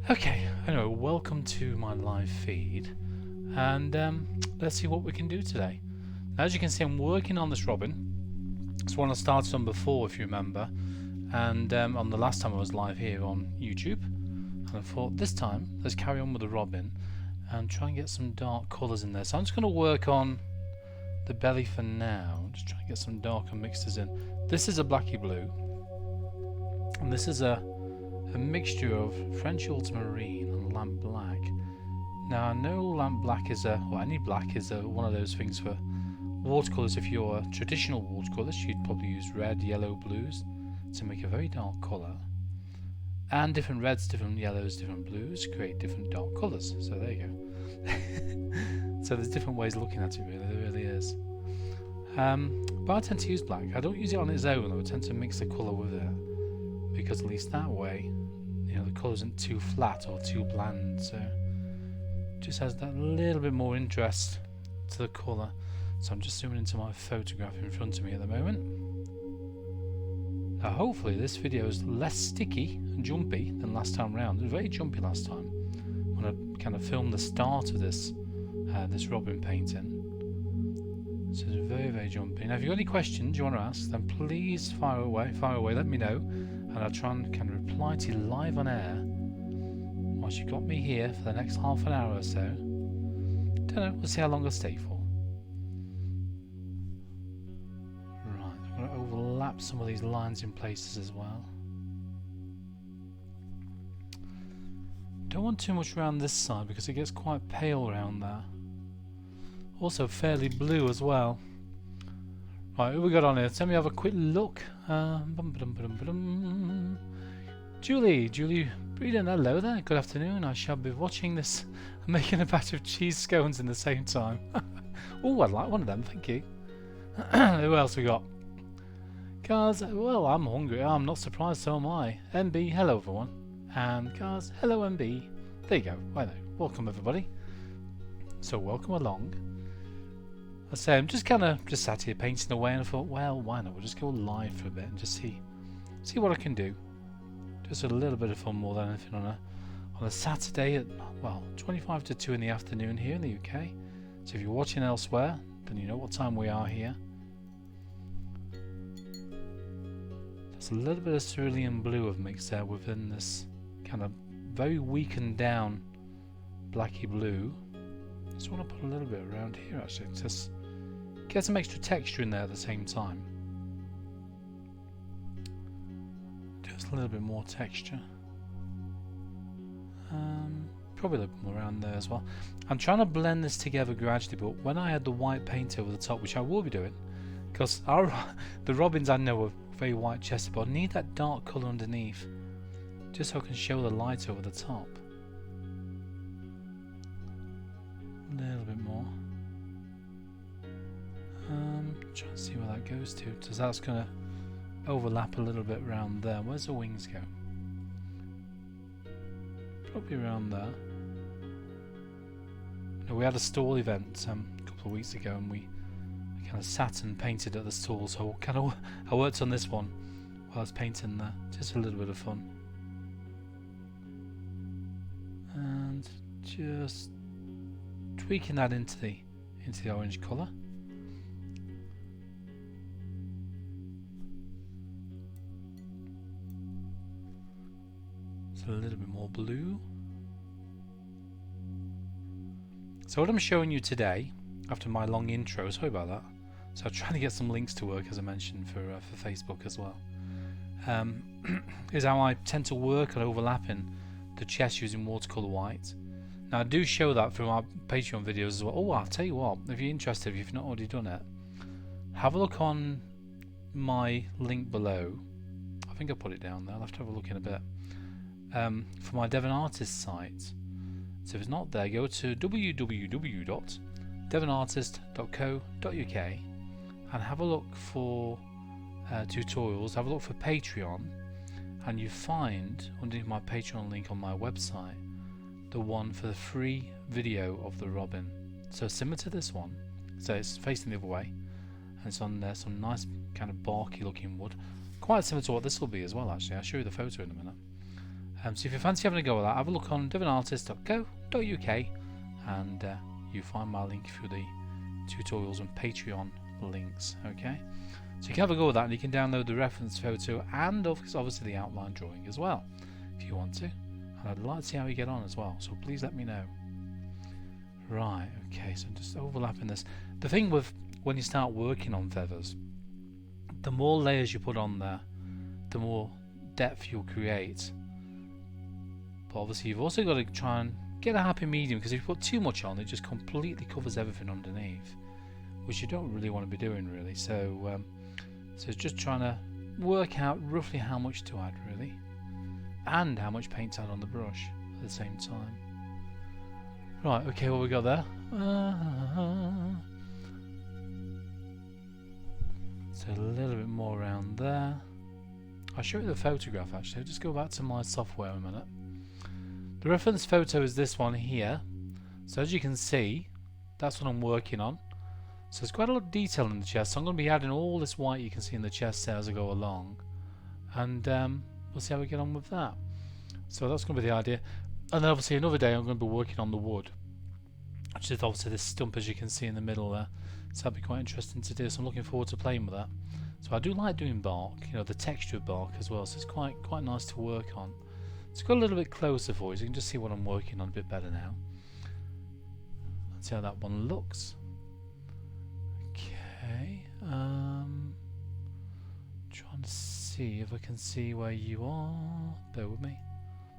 Okay, anyway, welcome to my live feed, and let's see what we can do today. Now, as you can see, I'm working on this robin. It's one I started on before, if you remember, and on the last time I was live here on YouTube. And I thought this time, let's carry on with the robin and try and get some dark colours in there. So I'm just going to work on the belly for now, just try and get some darker mixtures in. This is a blacky blue, and this is a mixture of French ultramarine and lamp black. Now I know lamp black is any black is one of those things for watercolours. If you're a traditional watercolourist, you'd probably use red, yellow, blues to make a very dark colour. And different reds, different yellows, different blues create different dark colours. So there you go. So there's different ways of looking at it, really. There really is. But I tend to use black. I don't use it on its own, though. I tend to mix the colour with it, because at least that way, you know, the colour isn't too flat or too bland, so it just has that little bit more interest to the colour. So I'm just zooming into my photograph in front of me at the moment. Now hopefully this video is less sticky and jumpy than last time round. It was very jumpy last time when I kind of filmed the start of this this robin painting. So it's very, very jumpy. Now if you've got any questions you want to ask, then please fire away, let me know. And I'll try and kind of reply to you live on air once you've got me here for the next half an hour or so. Don't know, we'll see how long I'll stay for. Right, I'm going to overlap some of these lines in places as well. Don't want too much around this side because it gets quite pale around there. Also fairly blue as well. Right, who we got on here? Let me have a quick look. Julie Breeden, hello there. Good afternoon. I shall be watching this and making a batch of cheese scones in the same time. Oh, I'd like one of them, thank you. Who else we got? Guys, well, I'm hungry. I'm not surprised, so am I. MB, hello everyone. And guys, hello MB. There you go. Right there. Welcome everybody. So welcome along. I say I'm just sat here painting away, and I thought, well, why not? We'll just go live for a bit and just see what I can do. Just a little bit of fun more than anything on a Saturday at 25 to 2 in the afternoon here in the UK. So if you're watching elsewhere, then you know what time we are here. There's a little bit of cerulean blue I've mixed there within this kind of very weakened down blacky blue. Just want to put a little bit around here actually, just get some extra texture in there at the same time. Just a little bit more texture. Probably a little bit more around there as well. I'm trying to blend this together gradually, but when I add the white paint over the top, which I will be doing, because the robins I know are very white chested, but I need that dark colour underneath, just so I can show the light over the top. A little bit more. Trying to see where that goes to. So that's going to overlap a little bit around there. Where's the wings go? Probably around there. Now, we had a stall event a couple of weeks ago, and we kind of sat and painted at the stall. So I worked on this one while I was painting there. Just a little bit of fun. And just tweaking that into the orange colour. So a little bit more blue. So what I'm showing you today, after my long intro, sorry about that. So I'm trying to get some links to work, as I mentioned, for Facebook as well. Is how I tend to work on overlapping the chest using watercolour white. Now I do show that through our Patreon videos as well. Oh, I'll tell you what, if you're interested, if you've not already done it, have a look on my link below. I think I put it down there, I'll have to have a look in a bit. For my Devon Artist site. So if it's not there, go to www.devonartist.co.uk and have a look for tutorials, have a look for Patreon, and you find underneath my Patreon link on my website the one for the free video of the robin. So similar to this one, so it's facing the other way, and it's on there some nice kind of barky looking wood, quite similar to what this will be as well actually. I'll show you the photo in a minute. So if you fancy having a go at that, have a look on differentartist.co.uk and you find my link through the tutorials and Patreon links. Okay, so you can have a go at that, and you can download the reference photo and obviously the outline drawing as well if you want to, and I'd like to see how you get on as well, so please let me know. Right, okay, so I'm just overlapping this. The thing with when you start working on feathers, the more layers you put on there, the more depth you'll create. But obviously you've also got to try and get a happy medium, because if you put too much on, it just completely covers everything underneath, which you don't really want to be doing really. So it's just trying to work out roughly how much to add really, and how much paint to add on the brush at the same time. Right, okay, what we got there? So a little bit more around there. I'll show you the photograph actually. I'll just go back to my software a minute. The reference photo is this one here. So as you can see, that's what I'm working on. So there's quite a lot of detail in the chest. So I'm going to be adding all this white you can see in the chest there as I go along. And we'll see how we get on with that. So that's going to be the idea. And then obviously another day I'm going to be working on the wood, which is obviously this stump as you can see in the middle there. So that'll be quite interesting to do. So I'm looking forward to playing with that. So I do like doing bark, you know, the texture of bark as well. So it's quite nice to work on. Let's go a little bit closer for you so you can just see what I'm working on a bit better now. Let's see how that one looks. Okay, trying to see if I can see where you are. Bear with me.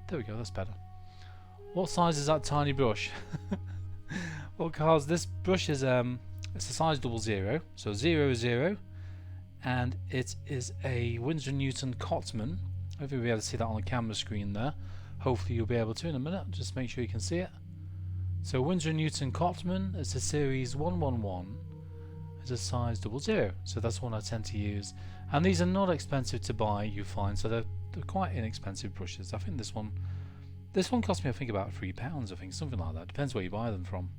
There we go, that's better. What size is that tiny brush? Well, Carls, this brush is it's a size 00, so 00, and it is a Winsor & Newton Cotman. Hopefully you'll be able to see that on the camera screen there. Hopefully you'll be able to in a minute. Just make sure you can see it. So Winsor & Newton Cotman is a series 111. It's a size 00. So that's one I tend to use. And these are not expensive to buy, you find. So they're quite inexpensive brushes. I think this one cost me, I think, about £3. I think something like that. Depends where you buy them from.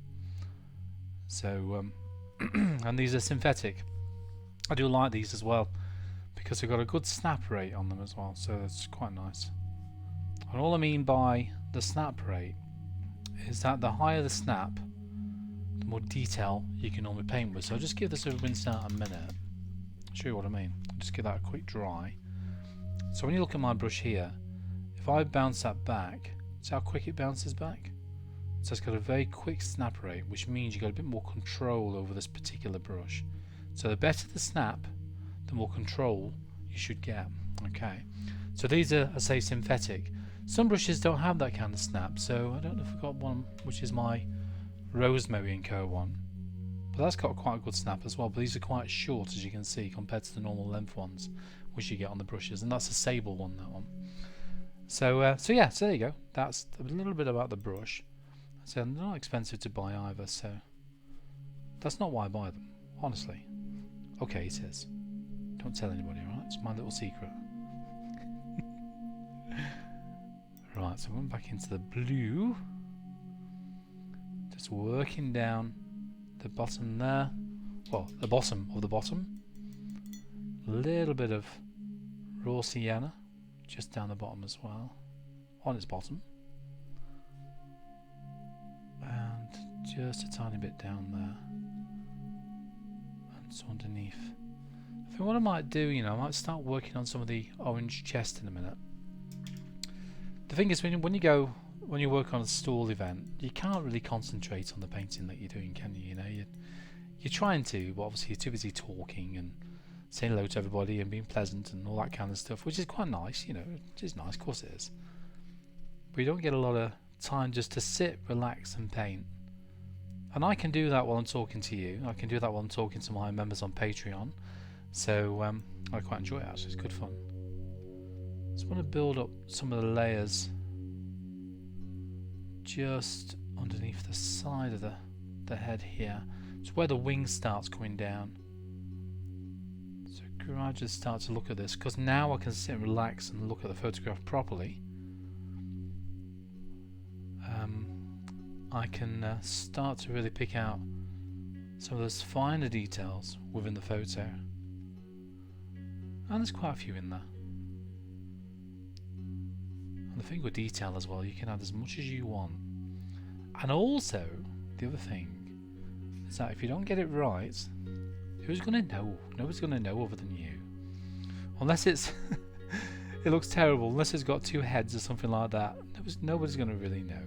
So and these are synthetic. I do like these as well, because they've got a good snap rate on them as well, so that's quite nice. And all I mean by the snap rate is that the higher the snap, the more detail you can normally paint with. So I'll just give this a rinse out a minute. I'll show you what I mean. I'll just give that a quick dry. So when you look at my brush here, if I bounce that back, see how quick it bounces back? So it's got a very quick snap rate, which means you've got a bit more control over this particular brush. So the better the snap, the more control you should get. Okay, so these are, I say, synthetic. Some brushes don't have that kind of snap, so I don't know if I've got one which is my Rosemary & Co one, but that's got quite a good snap as well. But these are quite short, as you can see, compared to the normal length ones which you get on the brushes, and that's a sable one, that one. So so yeah, so there you go. That's a little bit about the brush. So they're not expensive to buy either, so that's not why I buy them, honestly. Okay, it is. Don't tell anybody, right? It's my little secret. Right, so I'm going back into the blue. Just working down the bottom there. Well, the bottom of the bottom. A little bit of raw sienna just down the bottom as well, on its bottom. And just a tiny bit down there. And so underneath. I think what I might do, you know, I might start working on some of the orange chest in a minute. The thing is, when you work on a stall event, you can't really concentrate on the painting that you're doing, can you? You know, you're trying to, but obviously you're too busy talking and saying hello to everybody and being pleasant and all that kind of stuff, which is quite nice, you know, it is nice, of course it is. But you don't get a lot of time just to sit, relax and paint. And I can do that while I'm talking to you. I can do that while I'm talking to my members on Patreon. So I quite enjoy it actually, it's good fun. So I want to build up some of the layers just underneath the side of the head here. It's where the wing starts coming down. So gradually start to look at this, because now I can sit and relax and look at the photograph properly. I can start to really pick out some of those finer details within the photo. And there's quite a few in there. And the finger detail as well, you can add as much as you want. And also, the other thing is that if you don't get it right, who's going to know? Nobody's going to know other than you. Unless it's it looks terrible, unless it's got 2 heads or something like that. Nobody's going to really know,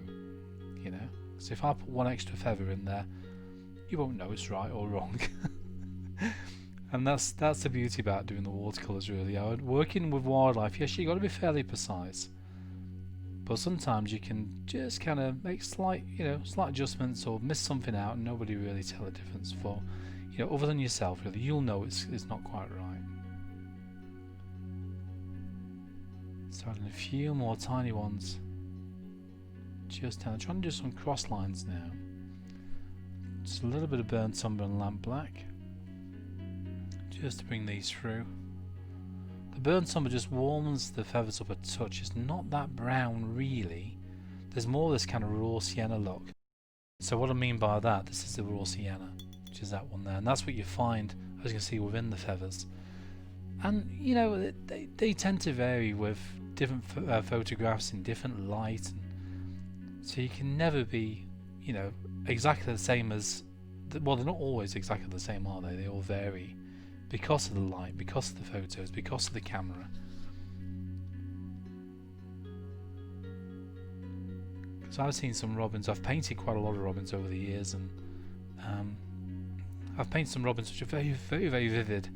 you know. So if I put 1 extra feather in there, you won't know it's right or wrong. And that's the beauty about doing the watercolours, really. Working with wildlife, yes, you got to be fairly precise, but sometimes you can just kind of make slight adjustments or miss something out, and nobody really tell the difference. For other than yourself, really, you'll know it's not quite right. So adding a few more tiny ones. Just trying to do some cross lines now. Just a little bit of burnt umber and lamp black, just to bring these through. The burnt umber just warms the feathers up a touch. It's not that brown really. There's more of this kind of raw sienna look. So what I mean by that, this is the raw sienna, which is that one there, and that's what you find, as you can see, within the feathers. And they tend to vary with different photographs in different light, and so you can never be exactly the same as well, they're not always exactly the same, are they? They all vary because of the light, because of the photos, because of the camera. So I've seen some robins, I've painted quite a lot of robins over the years, and I've painted some robins which are very, very, very vivid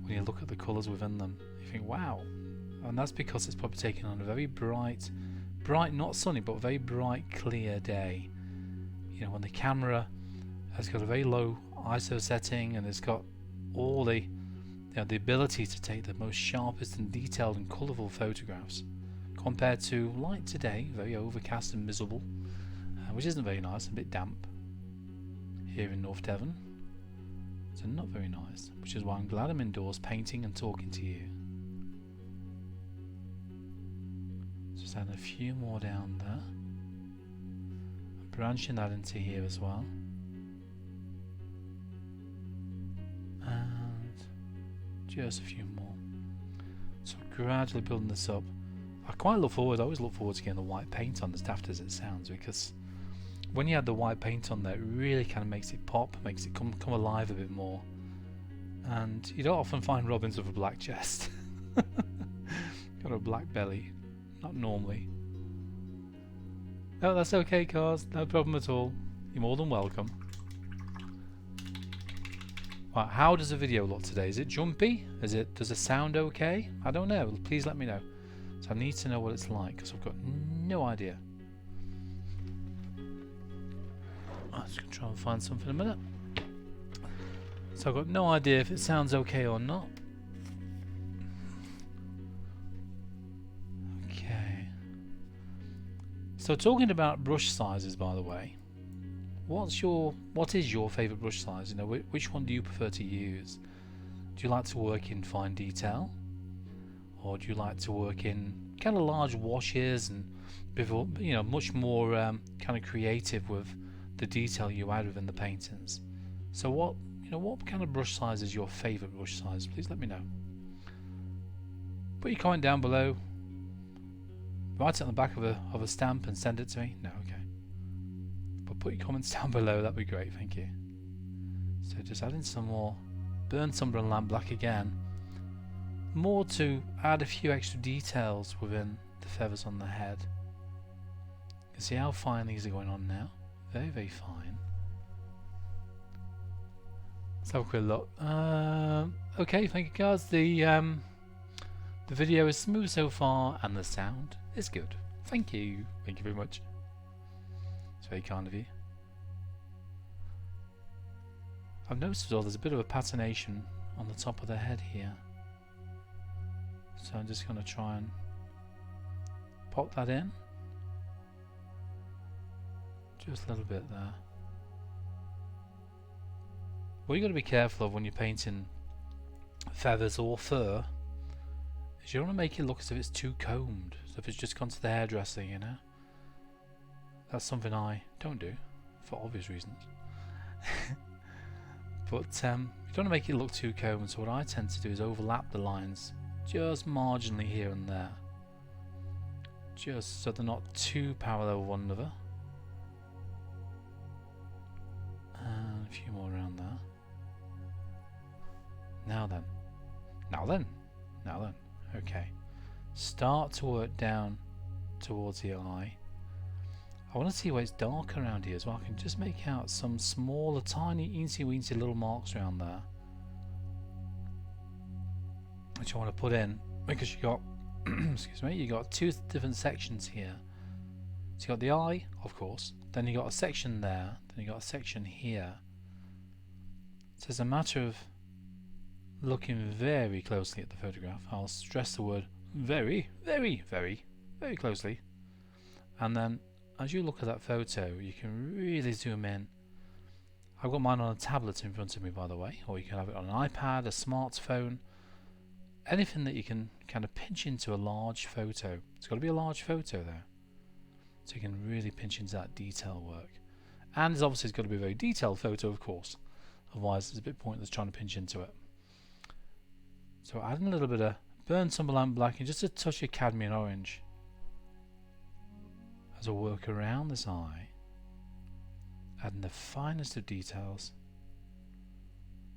when you look at the colours within them. You think, wow. And that's because it's probably taken on a very bright, not sunny, but very bright, clear day. When the camera has got a very low ISO setting and it's got all the the ability to take the most sharpest and detailed and colourful photographs, compared to light today, very overcast and miserable, which isn't very nice, a bit damp here in North Devon, so not very nice, which is why I'm glad I'm indoors painting and talking to you. Just add a few more down there, and branching that into here as well. And just a few more. So gradually building this up. I always look forward to getting the white paint on, as daft as it sounds, because when you add the white paint on there, it really kind of makes it pop, makes it come alive a bit more. And you don't often find robins with a black chest. Got a black belly, not normally. No, that's okay, Cars, no problem at all. You're more than welcome. Right, how does the video look today? Is it jumpy? Does it sound okay? I don't know. Please let me know. So I need to know what it's like, because I've got no idea. I'm just going to try and find something in a minute. So I've got no idea if it sounds okay or not. Okay. So talking about brush sizes, by the way, what is your favourite brush size? Which one do you prefer to use? Do you like to work in fine detail, or do you like to work in kind of large washes and much more kind of creative with the detail you add within the paintings? So what kind of brush size is your favourite brush size? Please let me know. Put your comment down below. Write it on the back of a stamp and send it to me. No, okay. But put your comments down below. That'd be great. Thank you. So just adding some more burnt umber and lamp black again. More to add a few extra details within the feathers on the head. You can see how fine these are going on now. Very, very fine. Let's have a quick look. Okay, thank you guys. The video is smooth so far and the sound is good. Thank you. Thank you very much. It's very kind of you. I've noticed as well there's a bit of a patination on the top of the head here. So I'm just going to try and pop that in. Just a little bit there. What you've got to be careful of when you're painting feathers or fur is you don't want to make it look as if it's too combed, as if it's just gone to the hairdresser, That's something I don't do, for obvious reasons. But you don't want to make it look too combed, so what I tend to do is overlap the lines just marginally here and there. just so they're not too parallel with one another. And a few more around there. Now then. Now then. Now then. Okay. Start to work down towards the eye. I want to see where it's dark around here as well. I can just make out some smaller, tiny, eensy-weensy little marks around there, which I want to put in because you got, excuse me, you got two different sections here. So you got the eye, of course. Then you got a section there. Then you got a section here. So it's a matter of looking very closely at the photograph. I'll stress the word very, very, very, very closely, and then as you look at that photo you can really zoom in. I've got mine on a tablet in front of me, by the way, or you can have it on an iPad, a smartphone, anything that you can kind of pinch into a large photo. It's got to be a large photo there, so you can really pinch into that detail work. And it's obviously got to be a very detailed photo, of course, otherwise it's a bit pointless trying to pinch into it. So adding a little bit of burnt Sunderland black and just a touch of cadmium orange as I work around this eye, adding the finest of details.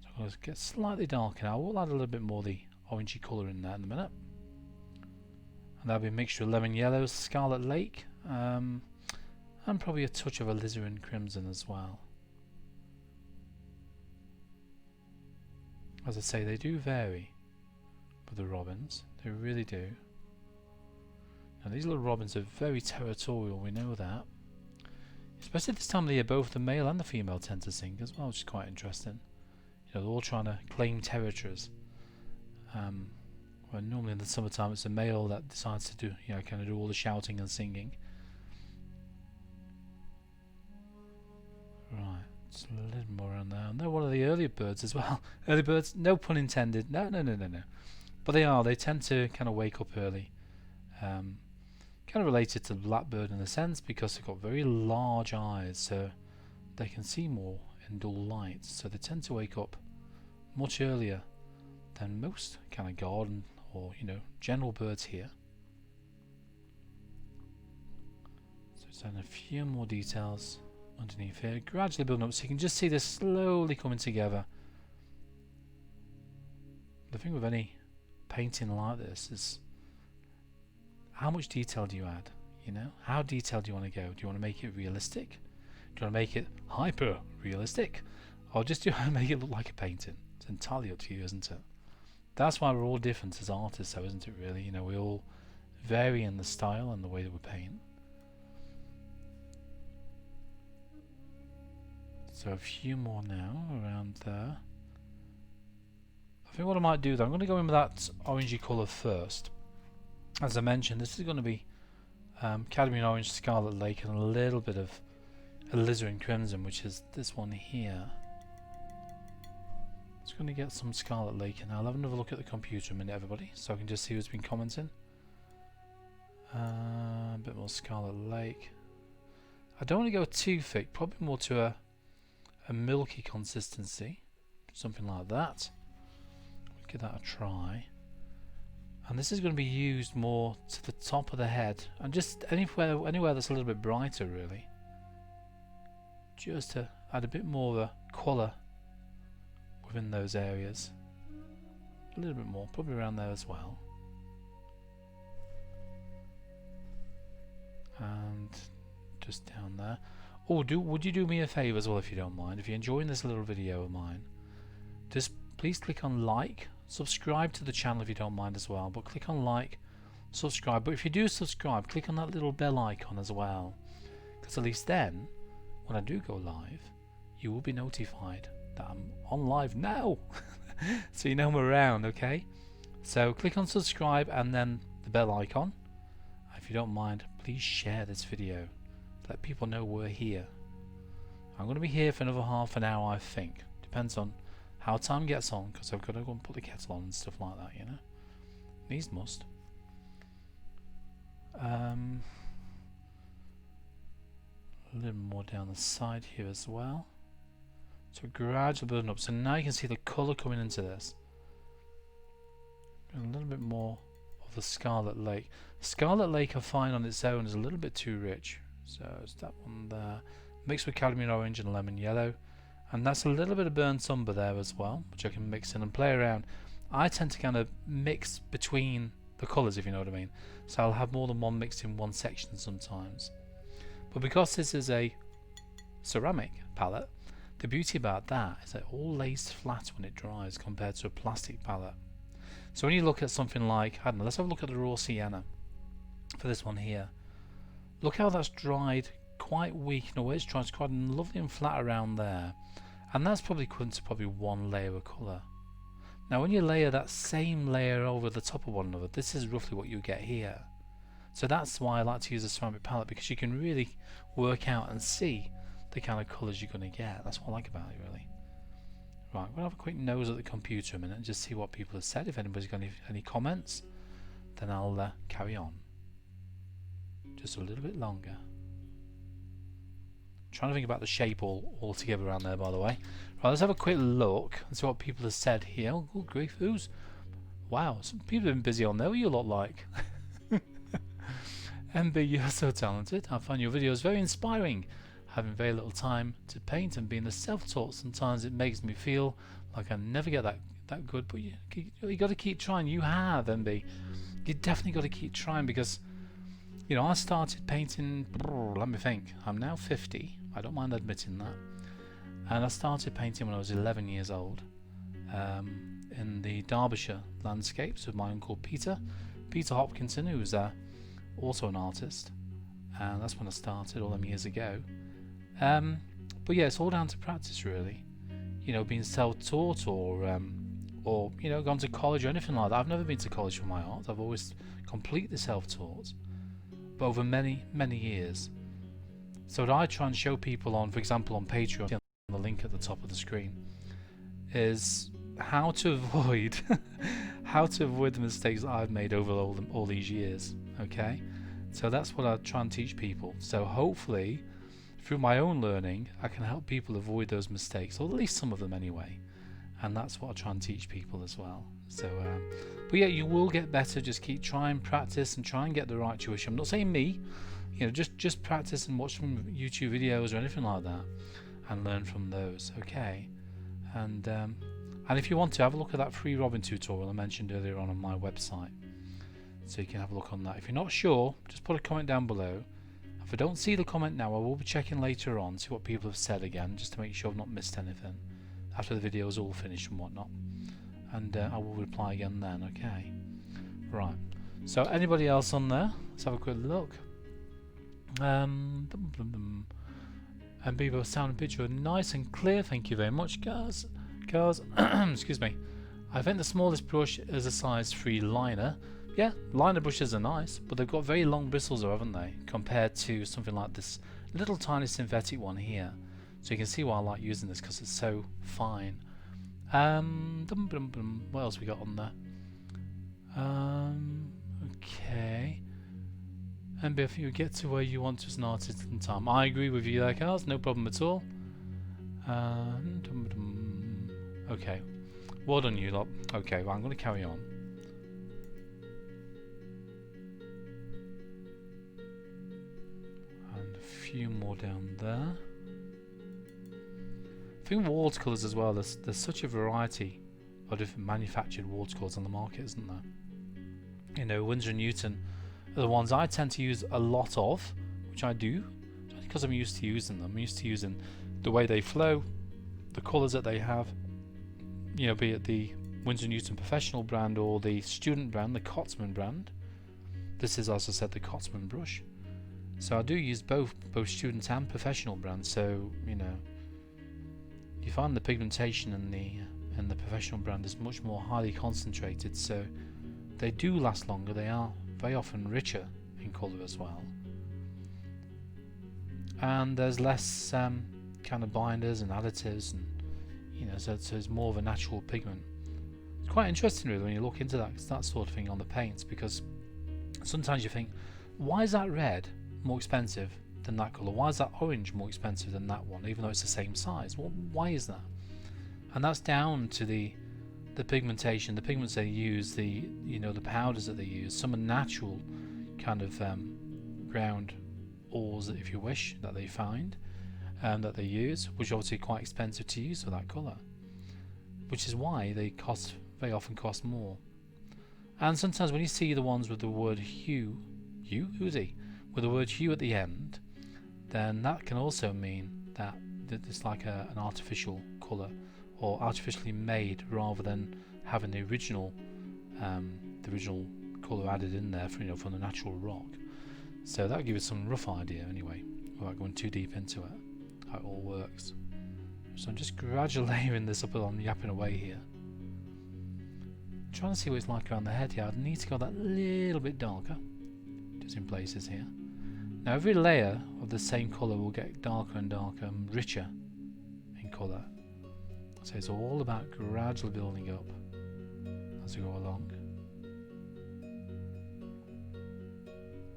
So I'm going to get slightly darker now. We'll add a little bit more of the orangey colour in there in a minute, and that'll be a mixture of lemon yellow, scarlet lake, and probably a touch of alizarin crimson as well. As I say, they do vary with the robins, they really do. Now these little robins are very territorial, we know that. Especially this time of the year, both the male and the female tend to sing as well, which is quite interesting. You know, they're all trying to claim territories. Where normally in the summertime it's the male that decides to do, you know, kind of do all the shouting and singing. Right, just a little more around there. And they're one of the earlier birds as well. Early birds, no pun intended. No. But they tend to kind of wake up early. Kind of related to the blackbird in a sense, because they've got very large eyes, so they can see more in dull light. So they tend to wake up much earlier than most kind of garden or, you know, general birds here. So it's adding a few more details underneath here, gradually building up, so you can just see this slowly coming together. The thing with any painting like this is how much detail do you add? You know, how detailed do you want to go? Do you want to make it realistic? Do you want to make it hyper realistic, or just do you want to make it look like a painting? It's entirely up to you, isn't it? That's why we're all different as artists, though, isn't it? Really, you know, we all vary in the style and the way that we paint. So a few more now around there. I think what I might do though, I'm going to go in with that orangey colour first. As I mentioned, this is going to be cadmium orange, scarlet lake, and a little bit of alizarin crimson, which is this one here. Just going to get some scarlet lake, and I'll have another look at the computer in a minute, everybody, so I can just see who's been commenting. A bit more scarlet lake. I don't want to go too thick, probably more to a milky consistency, something like that. Give that a try. And this is going to be used more to the top of the head, and just anywhere that's a little bit brighter, really, just to add a bit more of a colour within those areas. A little bit more, probably around there as well. And just down there. Oh, would you do me a favour as well, if you don't mind? If you're enjoying this little video of mine, just please click on like, subscribe to the channel if you don't mind as well, but click on like, subscribe. But if you do subscribe, click on that little bell icon as well, because at least then, when I do go live, you will be notified that I'm on live now. So you know I'm around, okay? So click on subscribe and then the bell icon. If you don't mind, please share this video. Let people know we're here. I'm going to be here for another half an hour, I think. Depends on how time gets on, because I've got to go and put the kettle on and stuff like that, you know. These must. A little more down the side here as well. So gradually building up. So now you can see the colour coming into this. A little bit more of the Scarlet Lake. Scarlet Lake I find on its own is a little bit too rich. So it's that one there. Mixed with cadmium orange and lemon yellow. And that's a little bit of burnt umber there as well, which I can mix in and play around. I tend to kind of mix between the colours, if you know what I mean. So I'll have more than one mixed in one section sometimes. But because this is a ceramic palette, the beauty about that is that it all lays flat when it dries compared to a plastic palette. So when you look at something like, I don't know, let's have a look at the raw sienna for this one here. Look how that's dried quite weak. You know, where it's dried, it's quite lovely and flat around there. And that's probably equivalent to probably one layer of colour. Now when you layer that same layer over the top of one another, this is roughly what you get here. So that's why I like to use a ceramic palette, because you can really work out and see the kind of colours you're going to get. That's what I like about it, really. Right, we'll have a quick nose at the computer a minute and just see what people have said. If anybody's got any comments, then I'll carry on. Just a little bit longer. Trying to think about the shape all together around there, by the way. Right, let's have a quick look and see what people have said here. Oh, good grief, who's... Wow, some people have been busy on there. What do you look like? MB, you're so talented. I find your videos very inspiring. Having very little time to paint and being a self-taught, sometimes it makes me feel like I never get that good, but you got to keep trying. You have, MB. You definitely got to keep trying, because, you know, I started painting, let me think, I'm now 50, I don't mind admitting that, and I started painting when I was 11 years old, in the Derbyshire landscapes with my uncle Peter Hopkinson, who's also an artist, and that's when I started all them years ago. But yeah, it's all down to practice, really. You know, being self-taught or you know, gone to college or anything like that. I've never been to college for my art. I've always completely self-taught, but over many years. So what I try and show people on, for example, on Patreon, on the link at the top of the screen, is how to avoid the mistakes that I've made over all these years. Okay, so that's what I try and teach people. So hopefully, through my own learning, I can help people avoid those mistakes, or at least some of them anyway. And that's what I try and teach people as well. So, but yeah, you will get better. Just keep trying, practice, and try and get the right tuition. I'm not saying me, you know, just practice and watch some YouTube videos or anything like that, and learn from those. Okay, and if you want to, have a look at that free Robin tutorial I mentioned earlier on my website, so you can have a look on that. If you're not sure, just put a comment down below. If I don't see the comment now, I will be checking later on, see what people have said again, just to make sure I've not missed anything after the video is all finished and whatnot, and I will reply again then. Okay, right, so anybody else on there? Let's have a quick look. And Bebo, sound and picture are nice and clear, thank you very much, guys. Excuse me. I think the smallest brush is a size 3 liner. Yeah, liner brushes are nice, but they've got very long bristles, though, haven't they, compared to something like this little tiny synthetic one here. So you can see why I like using this, because it's so fine. What else we got on there? Okay. And if you get to where you want to as an artist in time, I agree with you there, Cars. No problem at all. Okay. Well done, you lot. Okay, well, I'm going to carry on. Few more down there. I think watercolours as well, there's such a variety of different manufactured watercolours on the market, isn't there? You know, Winsor & Newton are the ones I tend to use a lot of, which I do, because I'm used to using them. I'm used to using the way they flow, the colours that they have, you know, be it the Winsor & Newton professional brand or the student brand, the Cotsman brand. This is, as I said, the Cotsman brush. So I do use both student and professional brands. So, you know, you find the pigmentation in the professional brand is much more highly concentrated, so they do last longer. They are very often richer in colour as well, and there's less kind of binders and additives, and you know, so it's more of a natural pigment. It's quite interesting, really, when you look into that sort of thing on the paints, because sometimes you think, why is that red more expensive than that colour? Why is that orange more expensive than that one, even though it's the same size? Well, why is that? And that's down to the the pigmentation, the pigments they use, the powders that they use. Some are natural kind of ground ores, if you wish, that they find, that they use, which are obviously quite expensive to use for that colour, which is why they very often cost more. And sometimes when you see the ones with the word hue, with the word hue at the end, then that can also mean that it's like an artificial colour, or artificially made, rather than having the original colour added in there from the natural rock. So that'll give you some rough idea anyway, without going too deep into it, how it all works. So I'm just gradually layering this up, on yapping away here. Trying to see what it's like around the head here. I'd need to go that little bit darker, just in places here. Now every layer of the same colour will get darker and darker and richer in colour. So it's all about gradually building up as we go along.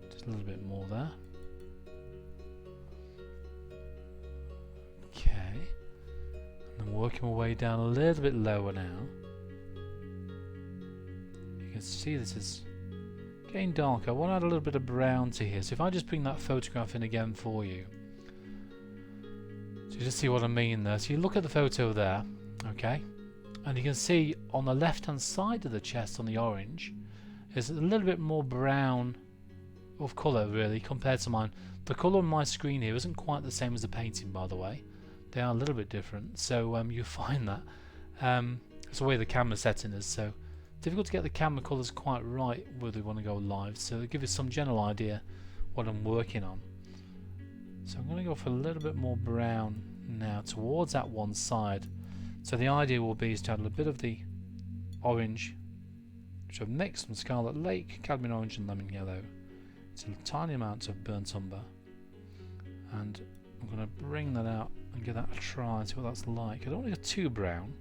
Just a little bit more there. Okay. And then working my way down a little bit lower now. You can see this is getting darker. I want to add a little bit of brown to here. So if I just bring that photograph in again for you, so you just see what I mean there. So you look at the photo there, okay, and you can see on the left hand side of the chest on the orange is a little bit more brown of colour really compared to mine. The colour on my screen here isn't quite the same as the painting, by the way. They are a little bit different, so you find that it's the way the camera setting is, so difficult to get the camera colours quite right where we want to go live, so it'll give you some general idea what I'm working on. So I'm going to go for a little bit more brown now towards that one side. So the idea will be is to add a little bit of the orange, which I've mixed from Scarlet Lake, cadmium orange and lemon yellow. It's a tiny amount of burnt umber, and I'm going to bring that out and give that a try and see what that's like. I don't want to go too brown.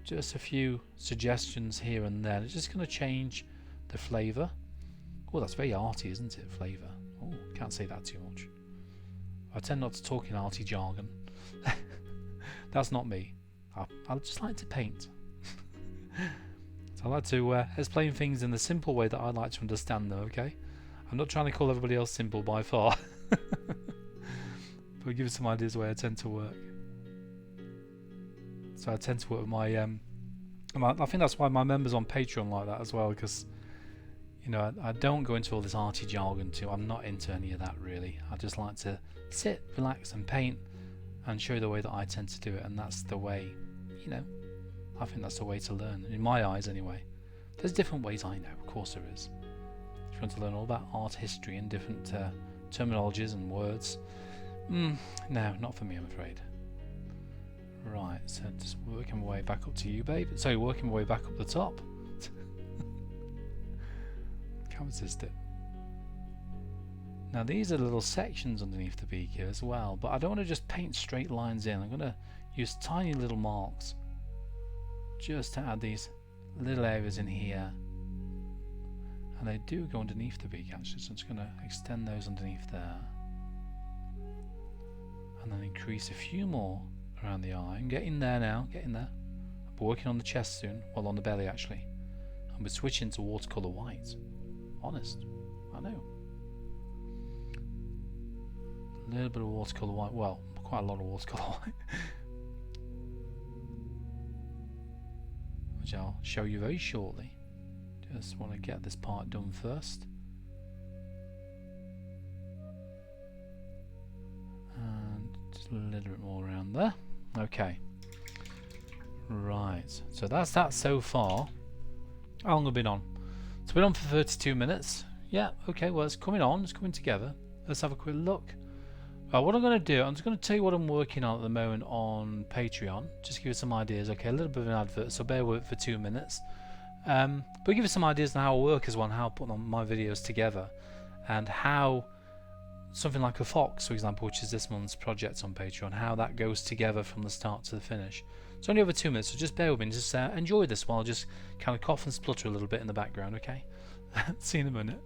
Just a few suggestions here and there. It's just going to change the flavour. Oh, that's very arty, isn't it? Flavour. Oh, can't say that too much. I tend not to talk in arty jargon. That's not me. I just like to paint. So I like to explain things in the simple way that I like to understand them, okay? I'm not trying to call everybody else simple by far. But give you some ideas the way I tend to work. So I tend to work with my I think that's why my members on Patreon like that as well, because I don't go into all this arty jargon too. I'm not into any of that really. I just like to sit, relax and paint and show you the way that I tend to do it, and that's the way, I think that's the way to learn, in my eyes anyway. There's different ways, I know, of course there is. If you want to learn all about art history and different terminologies and words, no, not for me, I'm afraid. Right, so just working my way back up to you, babe. Sorry, working my way back up the top. Can't resist it. Now these are little sections underneath the beak here as well, but I don't want to just paint straight lines in. I'm going to use tiny little marks just to add these little areas in here. And they do go underneath the beak actually, so I'm just going to extend those underneath there. And then increase a few more around the eye. I'm getting there now, getting there. I'm working on the chest soon, well on the belly actually. And we're switching to watercolour white. Honest, I know. A little bit of watercolour white, well, quite a lot of watercolour white. Which I'll show you very shortly. Just want to get this part done first. And just a little bit more around there. Okay. Right, so that's that so far. How long have we been on? It's been on for 32 minutes. Yeah, okay, well it's coming on, it's coming together. Let's have a quick look. Right, what I'm going to do, I'm just going to tell you what I'm working on at the moment on Patreon. Just to give you some ideas. Okay, a little bit of an advert, so bear with it for 2 minutes. But give you some ideas on how I work as well, and how I put on my videos together, and how something like a fox, for example, which is this month's project on Patreon, how that goes together from the start to the finish. It's only over 2 minutes, so just bear with me and just enjoy this while I just kind of cough and splutter a little bit in the background, okay? See you in a minute.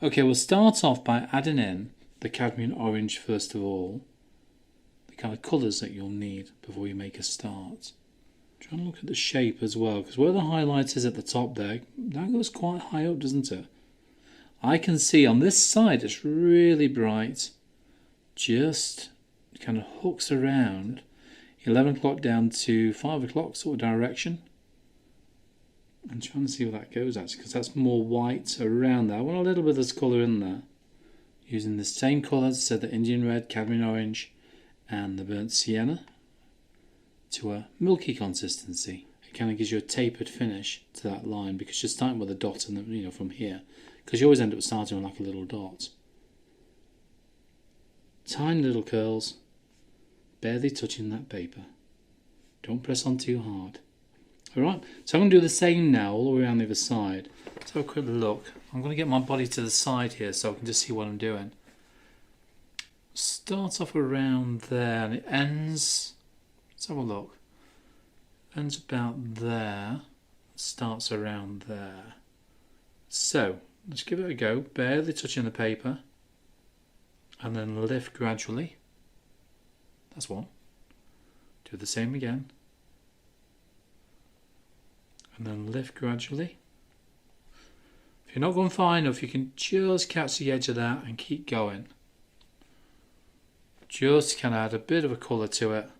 Okay, we'll start off by adding in the cadmium orange first of all. The kind of colours that you'll need before you make a start. Try and look at the shape as well, because where the highlight is at the top there, that goes quite high up, doesn't it? I can see on this side it's really bright, just kind of hooks around 11 o'clock down to 5 o'clock sort of direction. I'm trying to see where that goes actually, because that's more white around there. I want a little bit of this colour in there. Using the same colours, so the Indian red, cadmium orange and the burnt sienna to a milky consistency. It kind of gives you a tapered finish to that line because you're starting with a dot and then, from here. Because you always end up starting with like a little dot. Tiny little curls, barely touching that paper. Don't press on too hard. Alright, so I'm going to do the same now all the way around the other side. Let's have a quick look. I'm going to get my body to the side here so I can just see what I'm doing. Starts off around there and it ends, let's have a look, ends about there, starts around there. So, let's give it a go, barely touching the paper, and then lift gradually. That's one. Do the same again. And then lift gradually. If you're not going far enough, you can just catch the edge of that and keep going. Just kind of add a bit of a colour to it.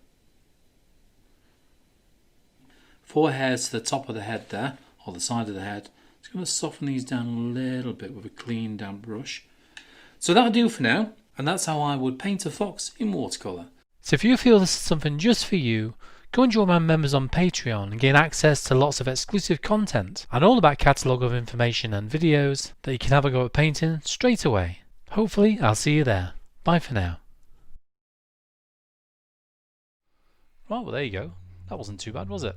4 hairs to the top of the head there, or the side of the head. Just going to soften these down a little bit with a clean damp brush. So that'll do for now, and that's how I would paint a fox in watercolour. So if you feel this is something just for you, go and join my members on Patreon and gain access to lots of exclusive content and all the back catalogue of information and videos that you can have a go at painting straight away. Hopefully I'll see you there. Bye for now. Right, well there you go. That wasn't too bad, was it?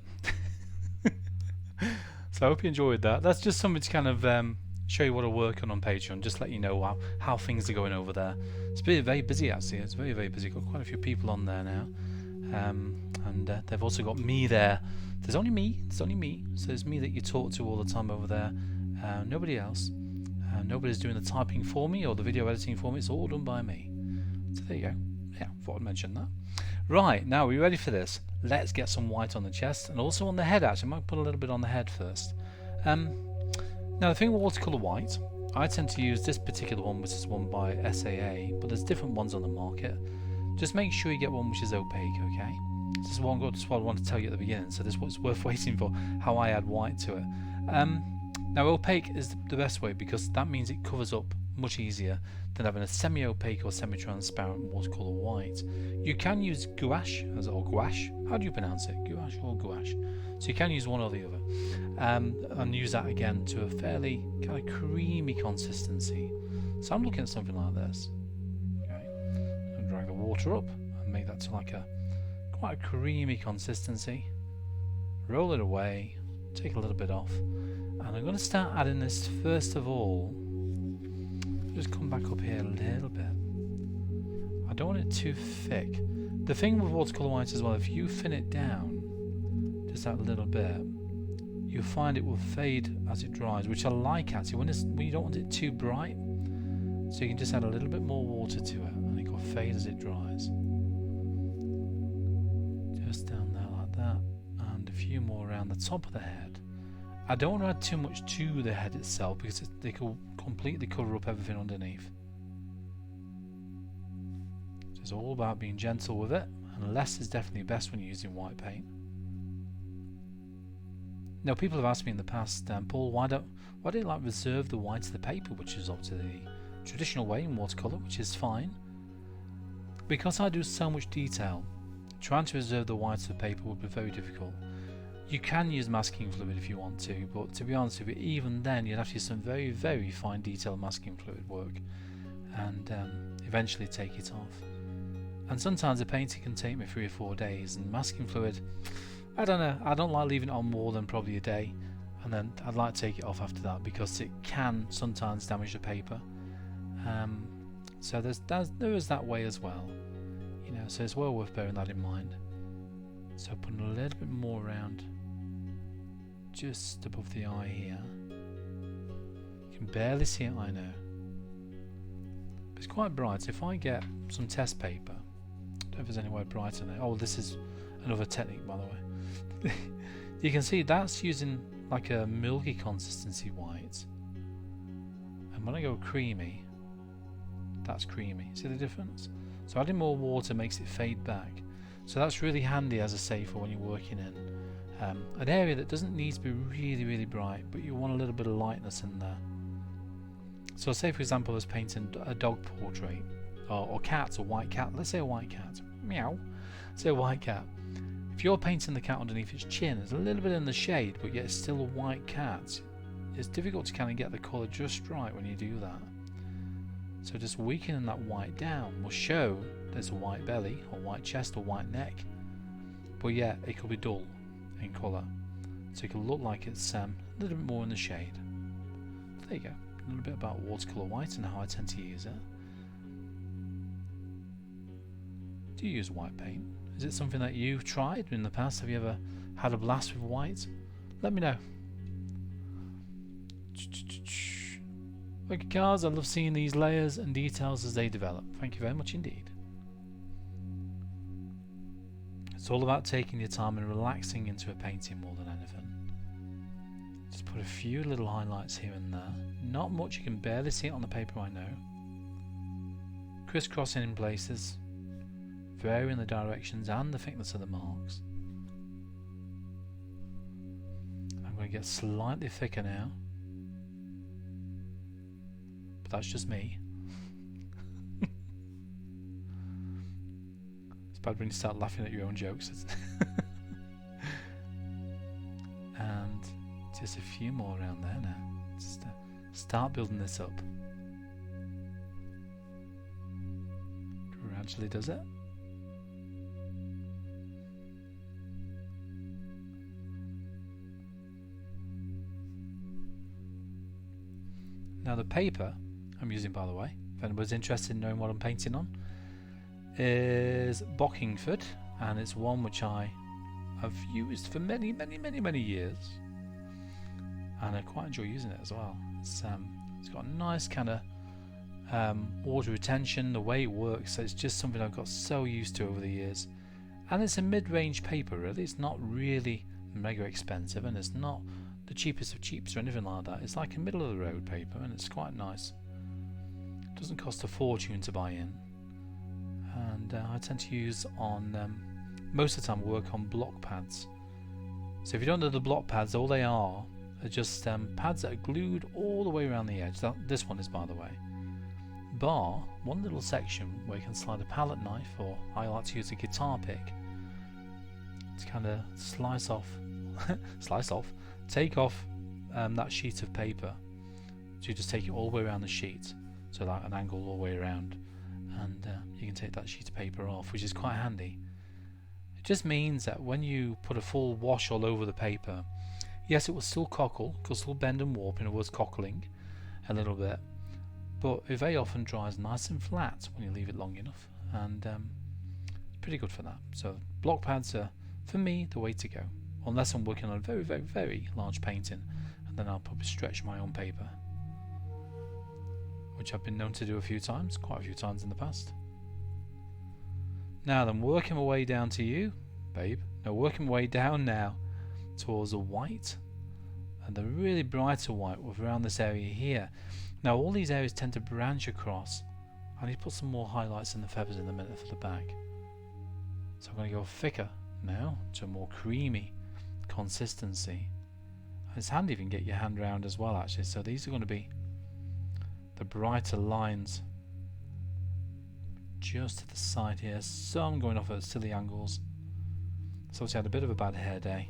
So I hope you enjoyed that. That's just something to kind of show you what I work on Patreon, just let you know how things are going over there. It's been very busy actually. It's very, very busy. Got quite a few people on there now. And they've also got me there. There's only me. So there's me that you talk to all the time over there. Nobody else. Nobody's doing the typing for me or the video editing for me. It's all done by me. So there you go. Yeah, thought I'd mention that. Right, now are we ready for this? Let's get some white on the chest and also on the head actually. I might put a little bit on the head first. Now the thing with watercolour white, I tend to use this particular one, which is one by SAA, but there's different ones on the market. Just make sure you get one which is opaque, okay? This is what I want to tell you at the beginning, so this is what's worth waiting for, how I add white to it. Now opaque is the best way because that means it covers up much easier than having a semi-opaque or semi-transparent watercolour white. You can use gouache, or gouache, how do you pronounce it? Gouache or gouache? So you can use one or the other. And use that again to a fairly kind of creamy consistency. So I'm looking at something like this. Okay, and drag the water up and make that to like quite a creamy consistency. Roll it away, take a little bit off, and I'm going to start adding this first of all. Just come back up here a little bit. I don't want it too thick. The thing with watercolour white as well, if you thin it down just that little bit, you'll find it will fade as it dries, which I like actually when you don't want it too bright. So you can just add a little bit more water to it and it will fade as it dries. Just down there like that, and a few more around the top of the head. I don't want to add too much to the head itself because they could completely cover up everything underneath. So it's all about being gentle with it, and less is definitely best when you're using white paint. Now people have asked me in the past, Paul, why don't you like reserve the white of the paper, which is obviously the traditional way in watercolour, which is fine. Because I do so much detail, trying to reserve the white of the paper would be very difficult. You can use masking fluid if you want to, but to be honest with you, even then you'd have to use some very, very fine detailed masking fluid work and eventually take it off. And sometimes a painting can take me 3 or 4 days, and masking fluid, I don't know, I don't like leaving it on more than probably a day, and then I'd like to take it off after that because it can sometimes damage the paper. So there is that way as well, so it's well worth bearing that in mind. So putting a little bit more around just above the eye here. You can barely see it, I know. But it's quite bright. If I get some test paper, don't know if there's anywhere bright in it. Oh, this is another technique, by the way. You can see that's using like a milky consistency white, and when I go creamy, that's creamy. See the difference? So adding more water makes it fade back. So that's really handy, as I say, for when you're working in an area that doesn't need to be really, really bright, but you want a little bit of lightness in there. So say, for example, I was painting a dog portrait, or cats, or white cat. Let's say a white cat. Meow. Say a white cat. If you're painting the cat underneath its chin, there's a little bit in the shade, but yet it's still a white cat. It's difficult to kind of get the colour just right when you do that. So just weakening that white down will show there's a white belly, or white chest, or white neck, but yet it could be dull in colour. So it can look like it's a little bit more in the shade. There you go. A little bit about watercolour white and how I tend to use it. Do you use white paint? Is it something that you've tried in the past? Have you ever had a blast with white? Let me know. Okay guys, I love seeing these layers and details as they develop. Thank you very much indeed. It's all about taking your time and relaxing into a painting more than anything. Just put a few little highlights here and there. Not much, you can barely see it on the paper, I know. Crisscrossing in places, varying the directions and the thickness of the marks. I'm going to get slightly thicker now, but that's just me. It's bad when you start laughing at your own jokes. And just a few more around there now. Just start building this up. Gradually does it. Now the paper I'm using, by the way, if anybody's interested in knowing what I'm painting on, is Bockingford, and it's one which I have used for many years, and I quite enjoy using it as well. It's got a nice kind of water retention. The way it works, it's just something I've got so used to over the years, and it's a mid-range paper really. It's not really mega expensive, and it's not the cheapest of cheaps or anything like that. It's like a middle of the road paper, and it's quite nice. It doesn't cost a fortune to buy in, and I tend to use on most of the time work on block pads. So if you don't know the block pads, all they are just pads that are glued all the way around the edge. This one is, by the way, bar one little section where you can slide a palette knife, or I like to use a guitar pick to kind of slice off take off that sheet of paper. So you just take it all the way around the sheet, so that an angle all the way around, and you can take that sheet of paper off, which is quite handy. It just means that when you put a full wash all over the paper, yes, it will still cockle, it will still bend and warp, in other words cockling a little bit, but it very often dries nice and flat when you leave it long enough, and it's pretty good for that. So block pads are, for me, the way to go. Unless I'm working on a very large painting, and then I'll probably stretch my own paper, which I've been known to do quite a few times in the past. Now then, working my way down to you, babe. Now working my way down now towards the white, and the really brighter white around this area here. Now all these areas tend to branch across. I need to put some more highlights in the feathers in a minute for the back. So I'm going to go thicker now to a more creamy consistency. It's handy if you can get your hand around as well, actually. So these are going to be the brighter lines just to the side here. Some going off at silly angles. So obviously I had a bit of a bad hair day.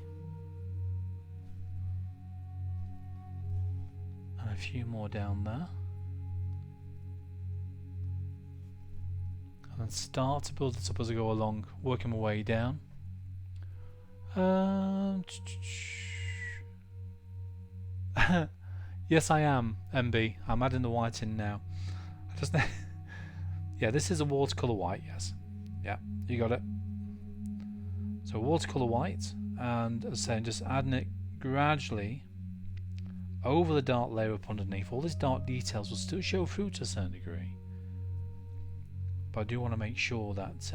And a few more down there. And then start to build it up as I go along, working my way down. Yes, I am, MB. I'm adding the white in now. I just yeah, this is a watercolour white, yes. Yeah, you got it. So watercolour white, and as I say, just adding it gradually over the dark layer up underneath. All these dark details will still show through to a certain degree, but I do want to make sure that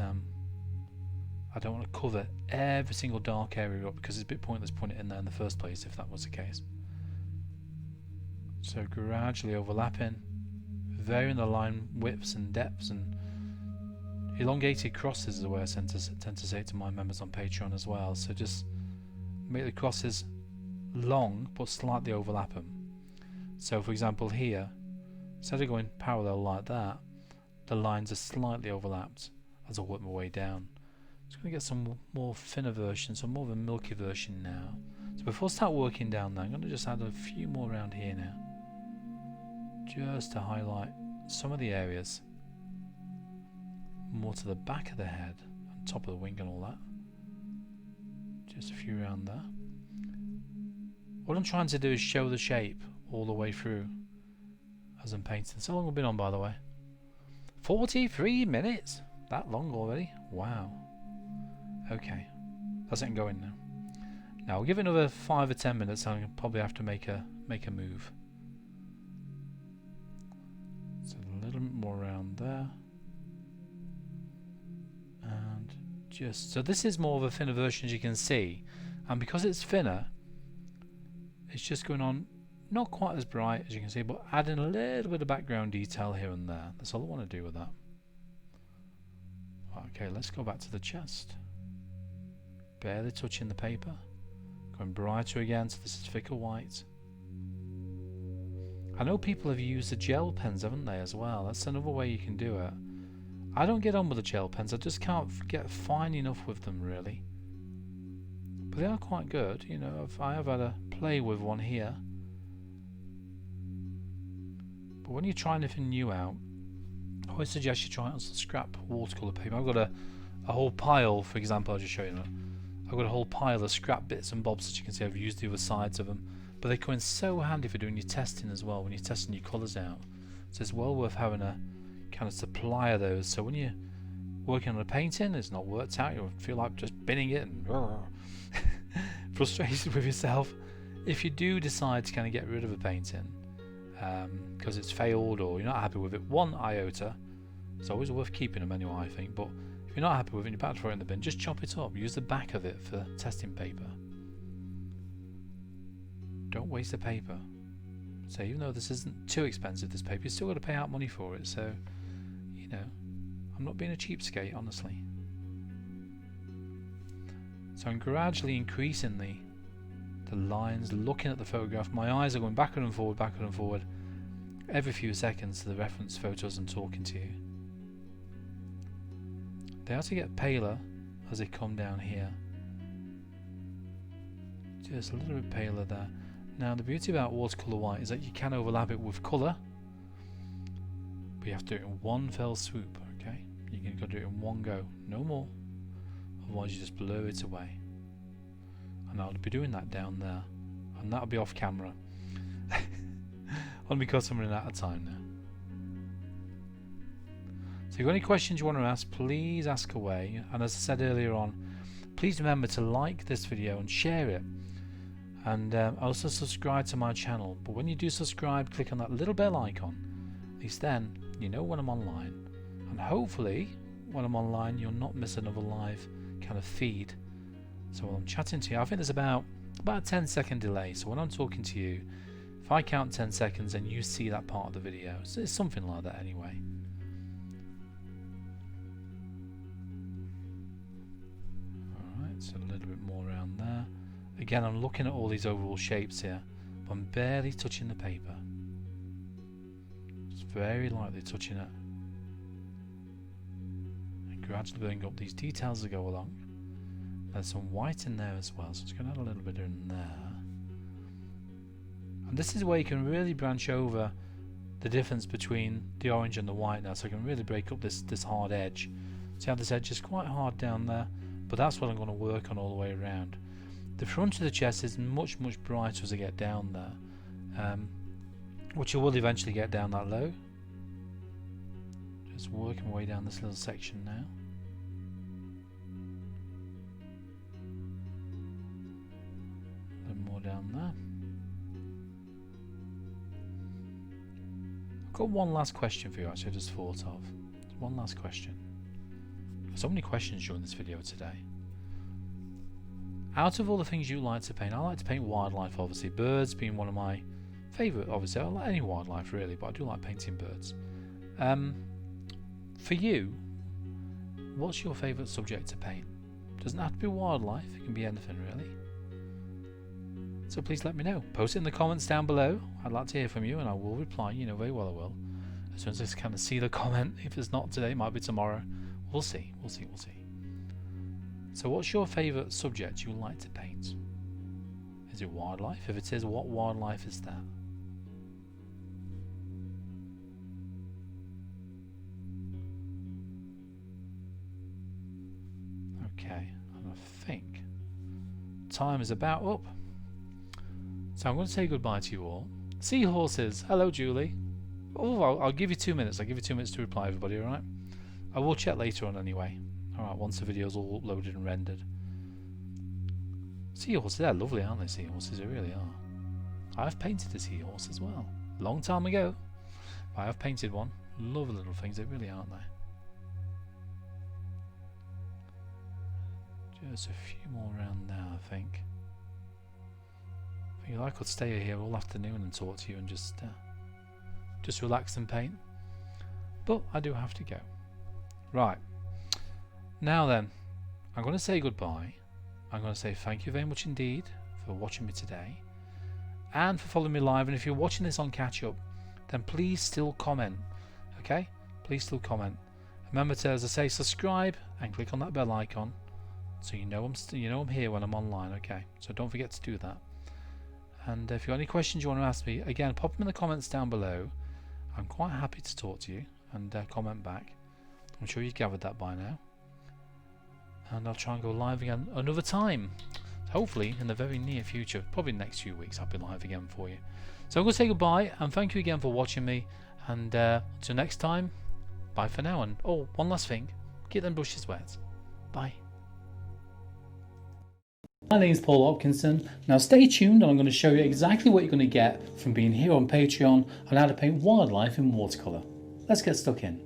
I don't want to cover every single dark area up because it's a bit pointless putting it in there in the first place if that was the case. So gradually overlapping, varying the line widths and depths, and elongated crosses is the way I tend to say it to my members on Patreon as well. So just make the crosses long but slightly overlap them. So for example here, instead of going parallel like that, the lines are slightly overlapped as I work my way down. Just going to get some more thinner version, some more of a milky version now. So before I start working down there, I'm going to just add a few more around here now, just to highlight some of the areas more to the back of the head and top of the wing and all that. Just a few around there. What I'm trying to do is show the shape all the way through as I'm painting. So long we've been on, by the way? 43 minutes? That long already? Wow. Okay, that's it going now. Now we'll give it another 5 or 10 minutes and I'll probably have to make a move. So a little bit more around there. And just, so this is more of a thinner version as you can see. And because it's thinner, it's just going on not quite as bright as you can see, but adding a little bit of background detail here and there. That's all I want to do with that. Okay, let's go back to the chest. Barely touching the paper. Going brighter again, so this is thicker white. I know people have used the gel pens, haven't they, as well? That's another way you can do it. I don't get on with the gel pens. I just can't get fine enough with them, really. But they are quite good. You know, I have had a play with one here. But when you're trying anything new out, I always suggest you try it on some scrap watercolour paper. I've got a whole pile, for example, I'll just show you now. I've got a whole pile of scrap bits and bobs that you can see. I've used the other sides of them, but they come in so handy for doing your testing as well, when you're testing your colours out. So it's well worth having a kind of supply of those, so when you're working on a painting, it's not worked out, you'll feel like just binning it and frustrated with yourself. If you do decide to kind of get rid of a painting because it's failed or you're not happy with it one iota, it's always worth keeping them anyway, I think. But if you're not happy with it and you're about to throw it in the bin, just chop it up. Use the back of it for testing paper. Don't waste the paper. So even though this isn't too expensive, this paper, you still got to pay out money for it. So, you know, I'm not being a cheapskate, honestly. So I'm gradually increasing the lines, looking at the photograph. My eyes are going backward and forward every few seconds to the reference photos I'm talking to you. They have to get paler as they come down here. Just a little bit paler there. Now the beauty about watercolour white is that you can overlap it with colour, but you have to do it in one fell swoop, okay? You've got to do it in one go, no more. Otherwise you just blur it away. And I'll be doing that down there, and that'll be off camera. Only because I'm running out of time now. So if you've got any questions you want to ask, please ask away. And as I said earlier on, please remember to like this video and share it. And also subscribe to my channel. But when you do subscribe, click on that little bell icon. At least then you know when I'm online. And hopefully when I'm online you'll not miss another live kind of feed. So while I'm chatting to you, I think there's about a 10-second delay. So when I'm talking to you, if I count 10 seconds and you see that part of the video, so it's something like that anyway. Alright, so a little bit more around there. Again, I'm looking at all these overall shapes here, but I'm barely touching the paper. Just very lightly touching it. And gradually building up these details as I go along. There's some white in there as well, so it's going to add a little bit in there. And this is where you can really branch over the difference between the orange and the white now, so I can really break up this hard edge. See how this edge is quite hard down there, but that's what I'm going to work on all the way around. The front of the chest is much brighter as I get down there, which I will eventually get down that low. Just working my way down this little section now. A little more down there. I've got one last question for you, actually, I just thought of. One last question. So many questions during this video today. Out of all the things you like to paint, I like to paint wildlife, obviously. Birds being one of my favourite, obviously. I like any wildlife really, but I do like painting birds. For you, what's your favourite subject to paint? Doesn't have to be wildlife, it can be anything really. So please let me know. Post it in the comments down below. I'd like to hear from you and I will reply, you know very well I will. As soon as I kind of see the comment, if it's not today, it might be tomorrow. We'll see. So what's your favourite subject you like to paint? Is it wildlife? If it is, what wildlife is that? Okay, and I think time is about up. So I'm going to say goodbye to you all. Seahorses, hello Julie. Oh, I'll give you 2 minutes. I'll give you 2 minutes to reply, everybody, alright? I will check later on anyway. Alright, once the video's all uploaded and rendered. Seahorses, they're lovely, aren't they, seahorses? They really are. I've painted a seahorse as well. Long time ago. But I have painted one. Lovely little things, they really aren't they? Just a few more around now, I think. I feel I could stay here all afternoon and talk to you and just relax and paint. But I do have to go. Right. Now then, I'm going to say goodbye. I'm going to say thank you very much indeed for watching me today and for following me live. And if you're watching this on catch up, then please still comment. Okay? Please still comment. Remember to, as I say, subscribe and click on that bell icon so you know I'm here when I'm online. Okay? So don't forget to do that. And if you've got any questions you want to ask me, again, pop them in the comments down below. I'm quite happy to talk to you and comment back. I'm sure you've gathered that by now. And I'll try and go live again another time. Hopefully in the very near future, probably next few weeks, I'll be live again for you. So I'm going to say goodbye and thank you again for watching me. And until next time, bye for now. And oh, one last thing, get them brushes wet. Bye. My name is Paul Hopkinson. Now stay tuned and I'm going to show you exactly what you're going to get from being here on Patreon on how to paint wildlife in watercolour. Let's get stuck in.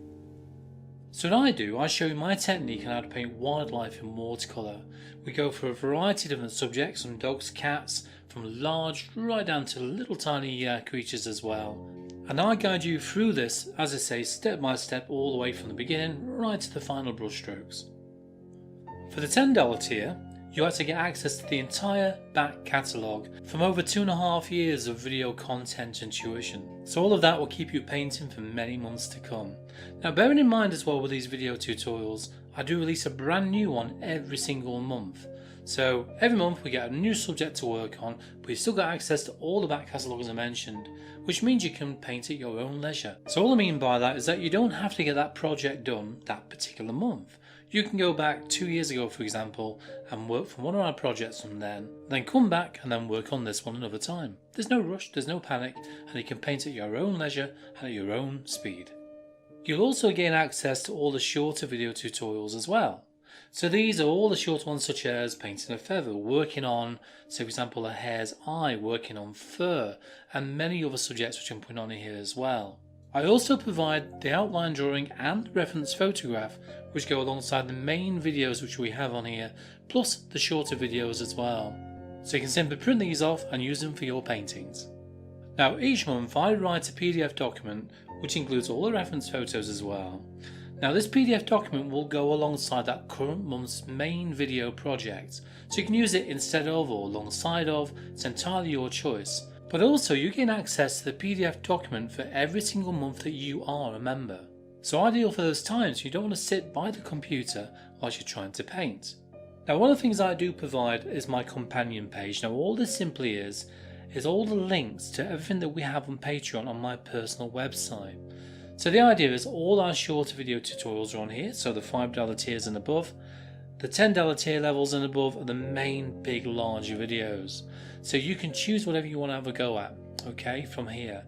So what I do, I show you my technique on how to paint wildlife in watercolour. We go for a variety of different subjects, from dogs, cats, from large right down to little tiny creatures as well. And I guide you through this, as I say, step by step, all the way from the beginning right to the final brush strokes. For the $10 tier, you actually get access to the entire back catalogue from over 2.5 years of video content and tuition. So all of that will keep you painting for many months to come. Now bearing in mind as well with these video tutorials, I do release a brand new one every single month. So every month we get a new subject to work on, but you still got access to all the back catalogue as I mentioned, which means you can paint at your own leisure. So all I mean by that is that you don't have to get that project done that particular month. You can go back 2 years ago, for example, and work from one of our projects from then come back and then work on this one another time. There's no rush, there's no panic, and you can paint at your own leisure and at your own speed. You'll also gain access to all the shorter video tutorials as well. So these are all the short ones, such as painting a feather, working on, say for example, a hare's eye, working on fur, and many other subjects which I'm putting on here as well. I also provide the outline drawing and reference photograph which go alongside the main videos which we have on here, plus the shorter videos as well. So you can simply print these off and use them for your paintings. Now each month I write a PDF document which includes all the reference photos as well. Now this PDF document will go alongside that current month's main video project, so you can use it instead of or alongside of, it's entirely your choice. But also you gain access to the PDF document for every single month that you are a member. So ideal for those times you don't want to sit by the computer whilst you're trying to paint. Now one of the things I do provide is my companion page. Now all this simply is all the links to everything that we have on Patreon on my personal website. So the idea is all our shorter video tutorials are on here, so the $5 tiers and above. The $10 tier levels and above are the main big large videos. So you can choose whatever you want to have a go at, okay, from here.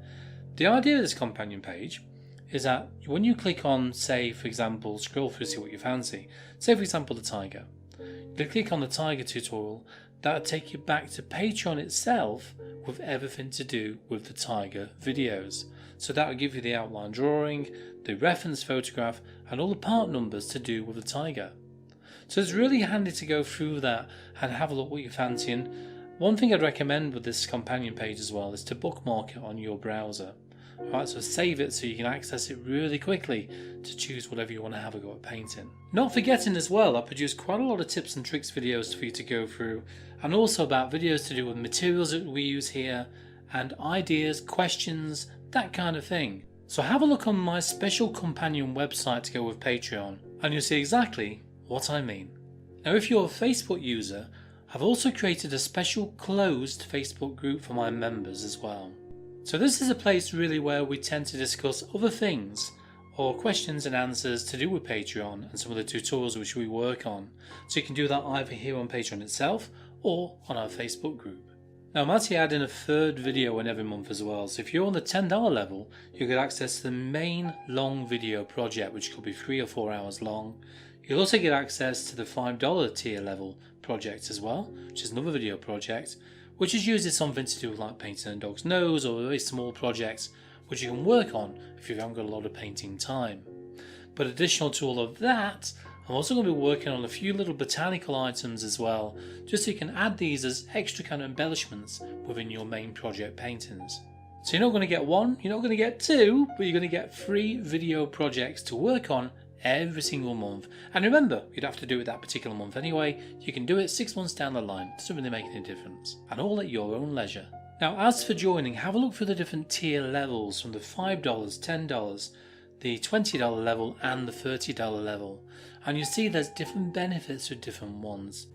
The idea of this companion page is that when you click on, say for example, scroll through to see what you fancy, say for example the tiger. You click on the tiger tutorial, that'll take you back to Patreon itself with everything to do with the tiger videos. So that will give you the outline drawing, the reference photograph and all the part numbers to do with the tiger. So it's really handy to go through that and have a look what you're fancying. One thing I'd recommend with this companion page as well is to bookmark it on your browser. Alright, so save it so you can access it really quickly to choose whatever you want to have a go at painting. Not forgetting as well, I produce quite a lot of tips and tricks videos for you to go through, and also about videos to do with materials that we use here and ideas, questions, that kind of thing. So have a look on my special companion website to go with Patreon and you'll see exactly what I mean. Now if you're a Facebook user, I've also created a special closed Facebook group for my members as well. So this is a place really where we tend to discuss other things or questions and answers to do with Patreon and some of the tutorials which we work on. So you can do that either here on Patreon itself or on our Facebook group. Now I'm actually adding a third video in every month as well, so if you're on the $10 level you get access to the main long video project which could be 3 or 4 hours long. You'll also get access to the $5 tier level project as well, which is another video project, which is usually something to do with like painting a dog's nose or very small projects which you can work on if you haven't got a lot of painting time. But additional to all of that, I'm also going to be working on a few little botanical items as well, just so you can add these as extra kind of embellishments within your main project paintings. So you're not going to get one, you're not going to get two, but you're going to get 3 video projects to work on every single month. And remember, you'd have to do it that particular month anyway. You can do it 6 months down the line, doesn't really make any difference, and all at your own leisure. Now as for joining, have a look through the different tier levels from the $5, $10, the $20 level and the $30 level, and you see there's different benefits with different ones.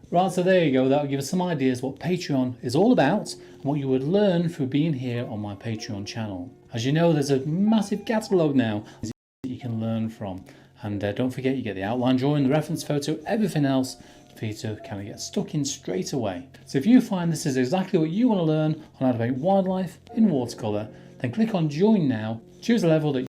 Right, so there you go, that will give us some ideas what Patreon is all about and what you would learn through being here on my Patreon channel. As you know, there's a massive catalogue now that you can learn from, and don't forget you get the outline drawing, the reference photo, everything else for you to kind of get stuck in straight away. So if you find this is exactly what you want to learn on how to paint wildlife in watercolour, then click on join now, choose a level that